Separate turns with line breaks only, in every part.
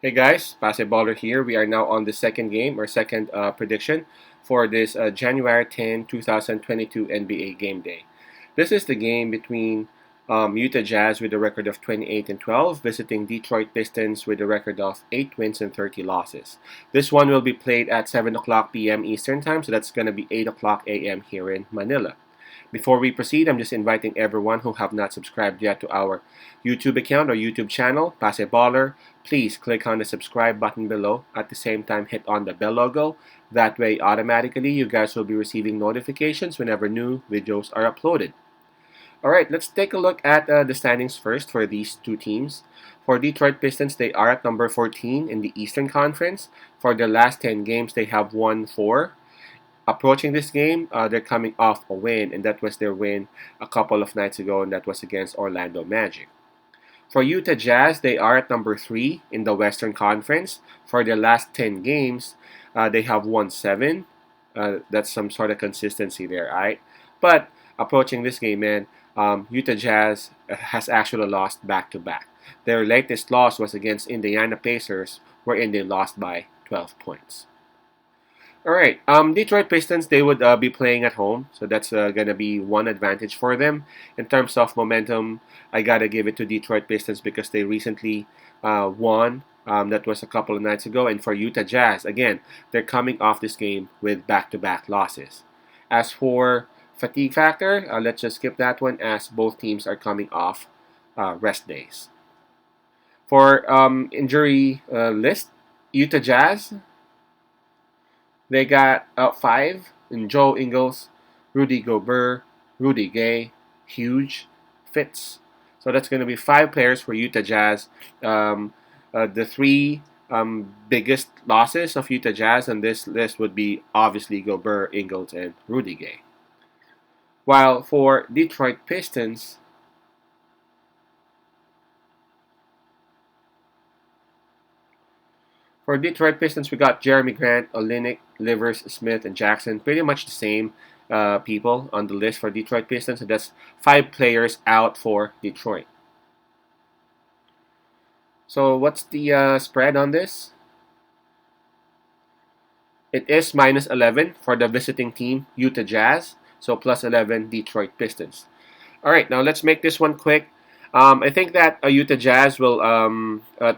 Hey guys, Baller here. We are now on the second game or second prediction for this January 10, 2022 NBA game day. This is the game between Utah Jazz with a record of 28 and 12 visiting Detroit Pistons with a record of 8 wins and 30 losses. This one will be played at 7 o'clock p.m. Eastern Time, so that's going to be 8 o'clock a.m. here in Manila. Before we proceed, I'm just inviting everyone who have not subscribed yet to our YouTube account or YouTube channel, Baller. Please click on the subscribe button below. At the same time, hit on the bell logo. That way, automatically, you guys will be receiving notifications whenever new videos are uploaded. Alright, let's take a look at the standings first for these two teams. For Detroit Pistons, they are at number 14 in the Eastern Conference. For their last 10 games, they have won 4. Approaching this game, they're coming off a win, and that was their win a couple of nights ago, and that was against Orlando Magic. For Utah Jazz, they are at number 3 in the Western Conference. For their last 10 games, they have won 7. That's some sort of consistency there, right? But approaching this game, man, Utah Jazz has actually lost back-to-back. Their latest loss was against Indiana Pacers, wherein they lost by 12 points. All right. Detroit Pistons, they would be playing at home, so that's gonna be one advantage for them in terms of momentum. I gotta give it to Detroit Pistons because they recently won. That was a couple of nights ago, and for Utah Jazz, again, they're coming off this game with back-to-back losses. As for fatigue factor, let's just skip that one as both teams are coming off rest days. For injury list, Utah Jazz. They got out 5 in Joe Ingles, Rudy Gobert, Rudy Gay, Huge, Fitz. So that's going to be 5 players for Utah Jazz. The 3 biggest losses of Utah Jazz on this list would be obviously Gobert, Ingles, and Rudy Gay. While for Detroit Pistons, we got Jeremy Grant, Olynyk, Livers, Smith, and Jackson. Pretty much the same people on the list for Detroit Pistons. So that's 5 players out for Detroit. So what's the spread on this? It is minus 11 for the visiting team, Utah Jazz. So plus 11, Detroit Pistons. All right, now let's make this one quick. I think that Utah Jazz will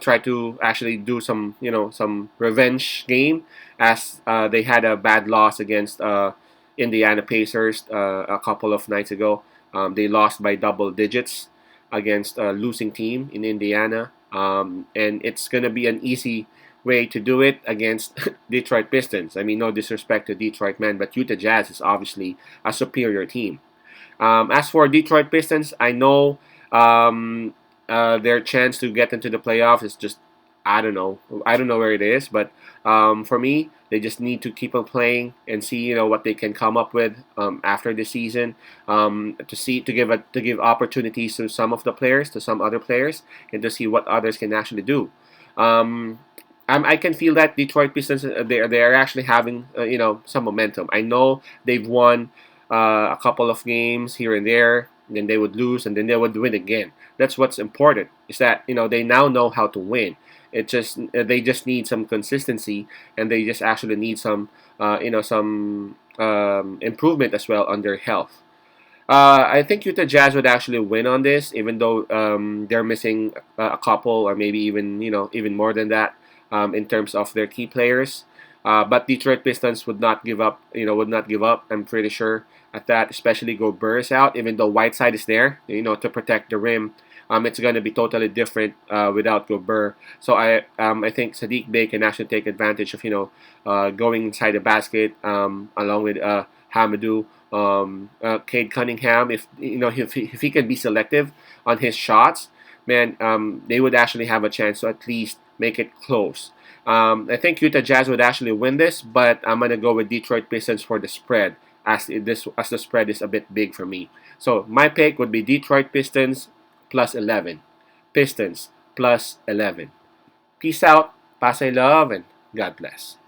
try to actually do some revenge game as they had a bad loss against Indiana Pacers a couple of nights ago. They lost by double digits against a losing team in Indiana, and it's gonna be an easy way to do it against Detroit Pistons. I mean, no disrespect to Detroit, man, but Utah Jazz is obviously a superior team. As for Detroit Pistons, I know their chance to get into the playoffs is just I don't know. I don't know where it is, but for me, they just need to keep on playing and see what they can come up with after the season. To give opportunities to some of the players, to some other players, and to see what others can actually do. I can feel that Detroit Pistons they are actually having some momentum. I know they've won a couple of games here and there, then they would lose, and then they would win again. That's what's important. Is that they now know how to win. It just they just need some consistency, and they just actually need some improvement as well on their health. I think Utah Jazz would actually win on this, even though they're missing a couple or maybe even more than that in terms of their key players. But Detroit Pistons would not give up. Would not give up. I'm pretty sure at that, especially Gobert is out. Even though Whiteside is there, to protect the rim. It's going to be totally different without Gobert. So I think Sadiq Bey can actually take advantage of going inside the basket along with Hamadou, Cade Cunningham. If he can be selective on his shots, man, they would actually have a chance to at least make it close. I think Utah Jazz would actually win this, but I'm gonna go with Detroit Pistons for the spread, as the spread is a bit big for me. So my pick would be Detroit Pistons plus 11, Pistons plus 11. Peace out, pasay love, and God bless.